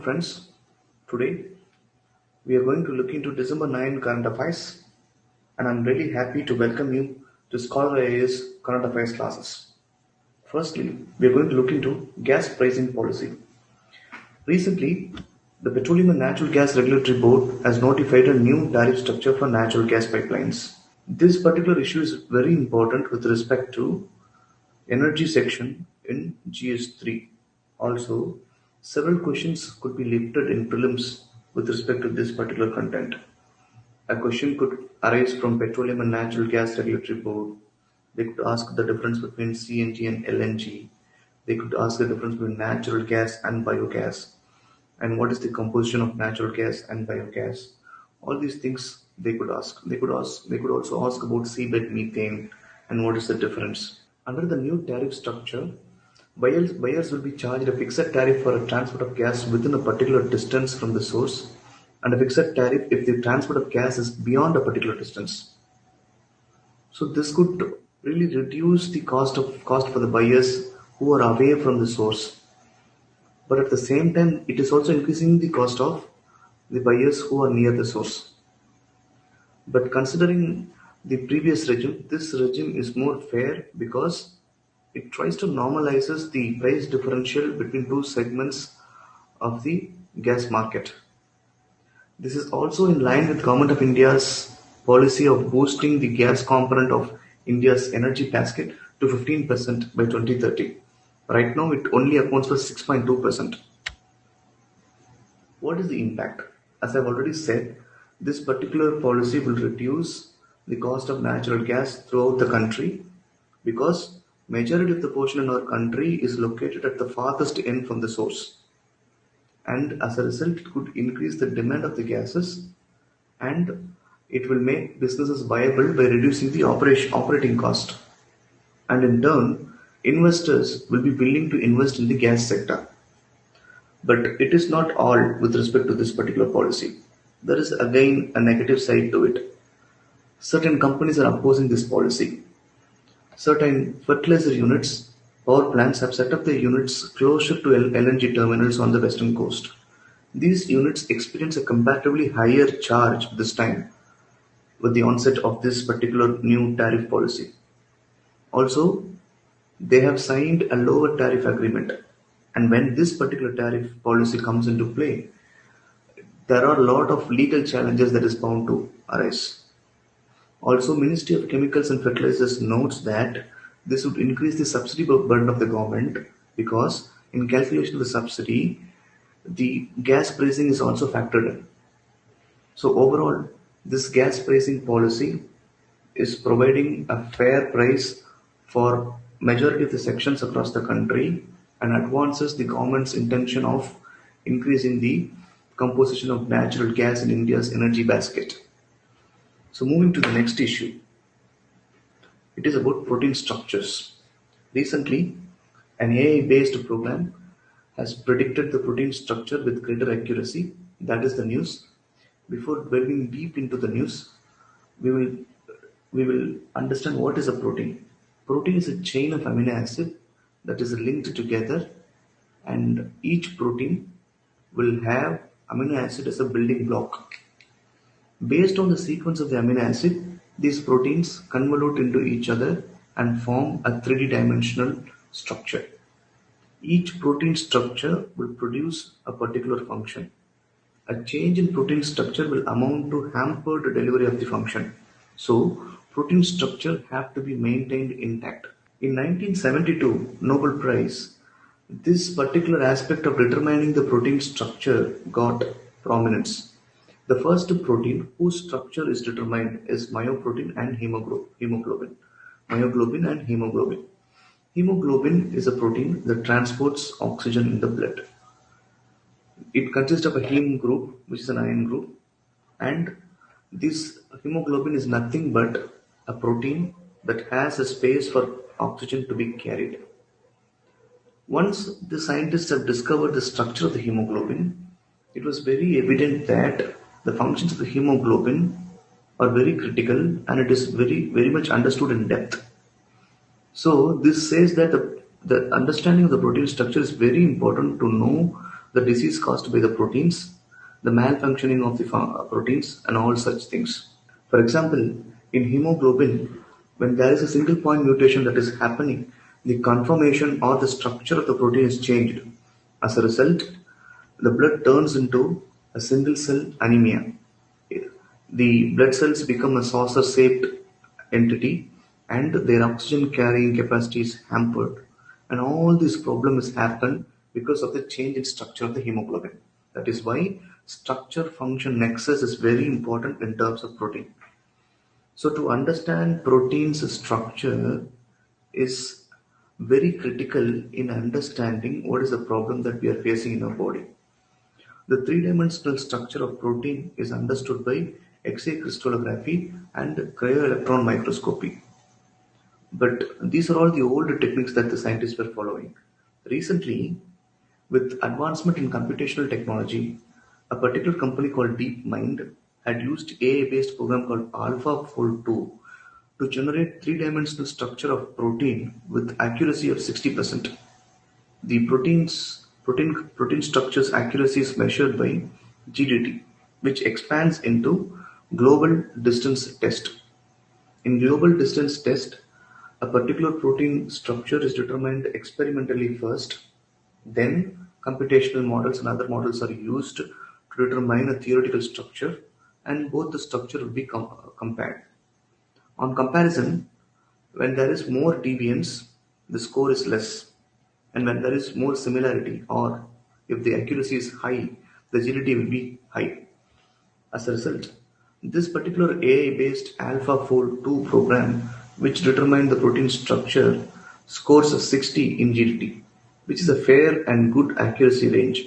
friends. Today we are going to look into December 9 current affairs, and I'm really happy to welcome you to Skholar IAS current affairs classes. Firstly, we are going to look into gas pricing policy. Recently, the Petroleum and Natural Gas Regulatory Board has notified a new tariff structure for natural gas pipelines. This particular issue is very important with respect to energy section in GS3. Also, several questions could be lifted in prelims with respect to this particular content. A question could arise from Petroleum and Natural Gas Regulatory Board. They could ask the difference between CNG and LNG. They could ask the difference between natural gas and biogas. And what is the composition of natural gas and biogas? All these things they could ask. They could also ask about seabed methane and what is the difference. Under the new tariff structure, buyers will be charged a fixed tariff for a transport of gas within a particular distance from the source, and a fixed tariff if the transport of gas is beyond a particular distance. So this could really reduce the cost for the buyers who are away from the source. But at the same time, it is also increasing the cost of the buyers who are near the source. But considering the previous regime, this regime is more fair because it tries to normalizes the price differential between two segments of the gas market. This is also in line with Government of India's policy of boosting the gas component of India's energy basket to 15% by 2030. Right now, it only accounts for 6.2%. What is the impact? As I've already said, this particular policy will reduce the cost of natural gas throughout the country because majority of the portion in our country is located at the farthest end from the source. And as a result, it could increase the demand of the gases and it will make businesses viable by reducing the operating cost. And in turn, investors will be willing to invest in the gas sector. But it is not all with respect to this particular policy. There is again a negative side to it. Certain companies are opposing this policy. Certain fertilizer units, power plants have set up their units closer to LNG terminals on the western coast. These units experience a comparatively higher charge this time with the onset of this particular new tariff policy. Also, they have signed a lower tariff agreement, and when this particular tariff policy comes into play, there are a lot of legal challenges that is bound to arise. Also, Ministry of Chemicals and Fertilizers notes that this would increase the subsidy burden of the government because in calculation of the subsidy, the gas pricing is also factored in. So overall, this gas pricing policy is providing a fair price for majority of the sections across the country and advances the government's intention of increasing the composition of natural gas in India's energy basket. So moving to the next issue, it is about protein structures. Recently, an AI-based program has predicted the protein structure with greater accuracy. That is the news. Before delving deep into the news, we will understand what is a protein. Protein is a chain of amino acid that is linked together, and each protein will have amino acid as a building block. Based on the sequence of the amino acid, these proteins convolute into each other and form a 3D dimensional structure. Each protein structure will produce a particular function. A change in protein structure will amount to hampered delivery of the function. So, protein structure have to be maintained intact. In 1972 Nobel Prize, this particular aspect of determining the protein structure got prominence. The first protein whose structure is determined is myoprotein and hemoglobin. Myoglobin and hemoglobin. Hemoglobin is a protein that transports oxygen in the blood. It consists of a heme group, which is an iron group, and this hemoglobin is nothing but a protein that has a space for oxygen to be carried. Once the scientists have discovered the structure of the hemoglobin, it was very evident that the functions of the hemoglobin are very critical and it is very much understood in depth. So this says that the understanding of the protein structure is very important to know the disease caused by the proteins, the malfunctioning of the proteins, and all such things. For example, in hemoglobin, when there is a single point mutation that is happening, the conformation or the structure of the protein is changed. As a result, the blood turns into a single cell anemia. The blood cells become a saucer shaped entity and their oxygen carrying capacity is hampered. And all these problems happen because of the change in structure of the hemoglobin. That is why structure function nexus is very important in terms of protein. So to understand protein's structure is very critical in understanding what is the problem that we are facing in our body. The three-dimensional structure of protein is understood by X-ray crystallography and cryo-electron microscopy. But these are all the old techniques that the scientists were following. Recently, with advancement in computational technology, a particular company called DeepMind had used AI-based program called AlphaFold 2 to generate three-dimensional structure of protein with accuracy of 60%. The protein structure's accuracy is measured by GDT, which expands into global distance test. In global distance test, a particular protein structure is determined experimentally first, then computational models and other models are used to determine a theoretical structure, and both the structure will be compared. On comparison, when there is more deviance, the score is less, and when there is more similarity or if the accuracy is high, the agility will be high. As a result, this particular AI-based AlphaFold 2 program, which determined the protein structure, scores a 60 in GDT, which is a fair and good accuracy range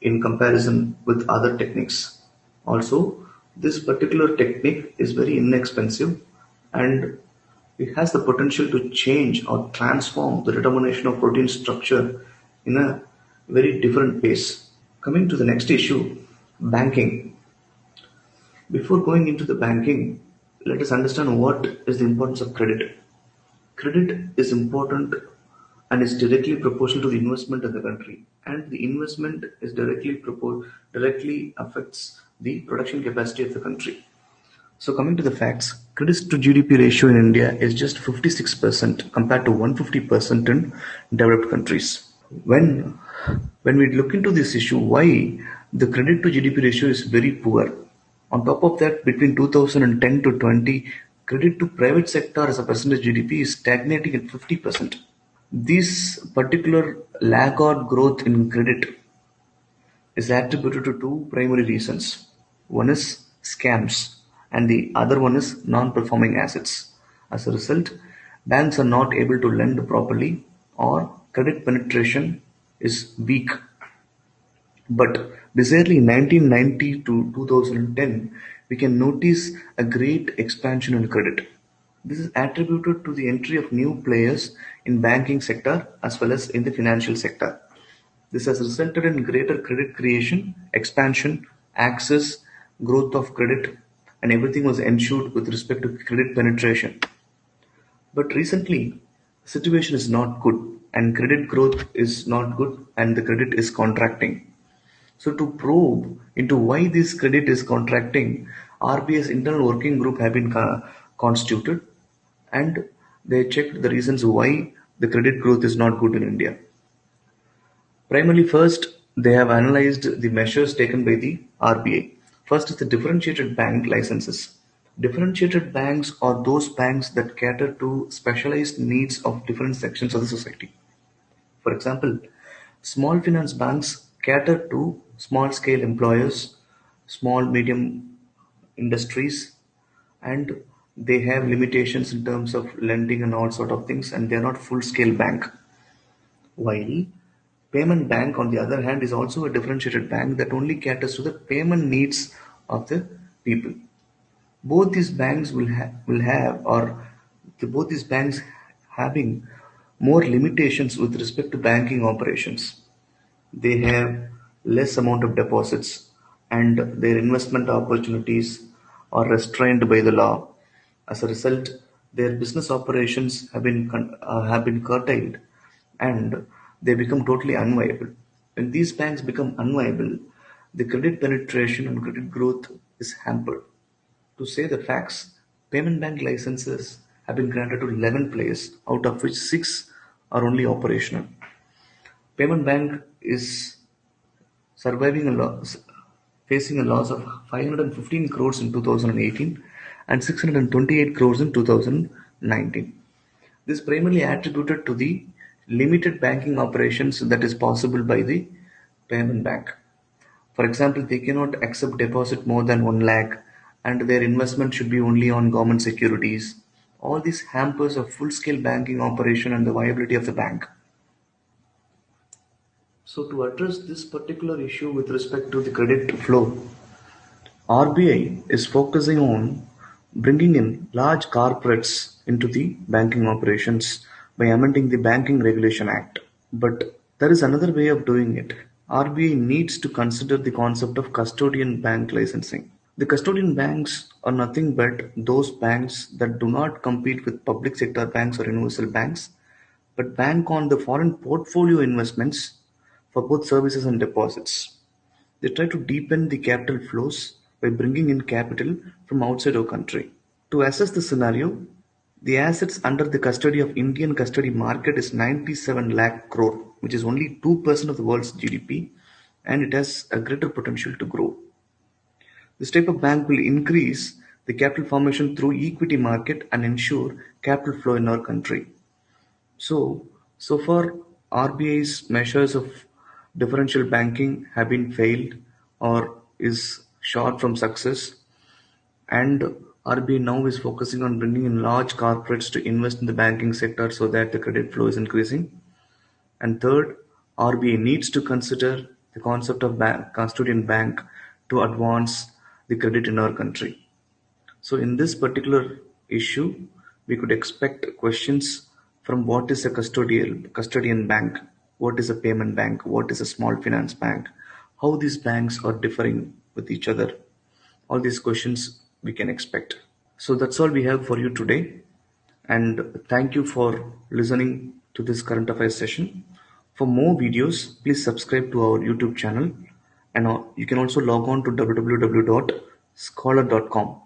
in comparison with other techniques. Also, this particular technique is very inexpensive and it has the potential to change or transform the determination of protein structure in a very different pace. Coming to the next issue, banking. Before going into the banking, let us understand what is the importance of credit. Credit is important and is directly proportional to the investment in the country, and the investment is directly affects the production capacity of the country. So coming to the facts, credit to GDP ratio in India is just 56% compared to 150% in developed countries. When we look into this issue, why the credit to GDP ratio is very poor. On top of that, between 2010 to 20, credit to private sector as a percentage of GDP is stagnating at 50%. This particular laggard growth in credit is attributed to two primary reasons. One is scams and the other one is non-performing assets. As a result, banks are not able to lend properly or credit penetration is weak. But bizarrely in 1990 to 2010, we can notice a great expansion in credit. This is attributed to the entry of new players in banking sector as well as in the financial sector. This has resulted in greater credit creation, expansion, access, growth of credit, and everything was ensured with respect to credit penetration. But recently, the situation is not good, and credit growth is not good, and the credit is contracting. So to probe into why this credit is contracting, RBI's internal working group have been constituted, and they checked the reasons why the credit growth is not good in India. Primarily, first, they have analyzed the measures taken by the RBI. First is the differentiated bank licenses. Differentiated banks are those banks that cater to specialized needs of different sections of the society. For example, small finance banks cater to small scale employers, small medium industries, and they have limitations in terms of lending and all sort of things, and they are not full scale bank. While payment bank, on the other hand, is also a differentiated bank that only caters to the payment needs of the people. Both these banks will have, or both these banks having more limitations with respect to banking operations. They have less amount of deposits, and their investment opportunities are restrained by the law. As a result, their business operations have been curtailed, and they become totally unviable. When these banks become unviable, the credit penetration and credit growth is hampered. To say the facts, payment bank licenses have been granted to 11 players, out of which 6 are only operational. Payment bank is surviving a loss, facing a loss of 515 crores in 2018 and 628 crores in 2019. This primarily attributed to the limited banking operations that is possible by the payment bank. For example, they cannot accept deposit more than 1 lakh and their investment should be only on government securities. All these hampers a full-scale banking operation and the viability of the bank. So to address this particular issue with respect to the credit flow, RBI is focusing on bringing in large corporates into the banking operations by amending the Banking Regulation Act. But there is another way of doing it. RBI needs to consider the concept of custodian bank licensing. The custodian banks are nothing but those banks that do not compete with public sector banks or universal banks, but bank on the foreign portfolio investments for both services and deposits. They try to deepen the capital flows by bringing in capital from outside our country. To assess the scenario, the assets under the custody of Indian custody market is 97 lakh crore, which is only 2% of the world's GDP, and it has a greater potential to grow. This type of bank will increase the capital formation through equity market and ensure capital flow in our country. So far RBI's measures of differential banking have been failed or is short from success, and RBI now is focusing on bringing in large corporates to invest in the banking sector so that the credit flow is increasing. And third, RBI needs to consider the concept of custodian bank to advance the credit in our country. So in this particular issue, we could expect questions from what is a custodian bank, what is a payment bank, what is a small finance bank, how these banks are differing with each other. All these questions we can expect. So that's all we have for you today. And thank you for listening to this current affairs session. For more videos, please subscribe to our YouTube channel, and you can also log on to www.scholar.com.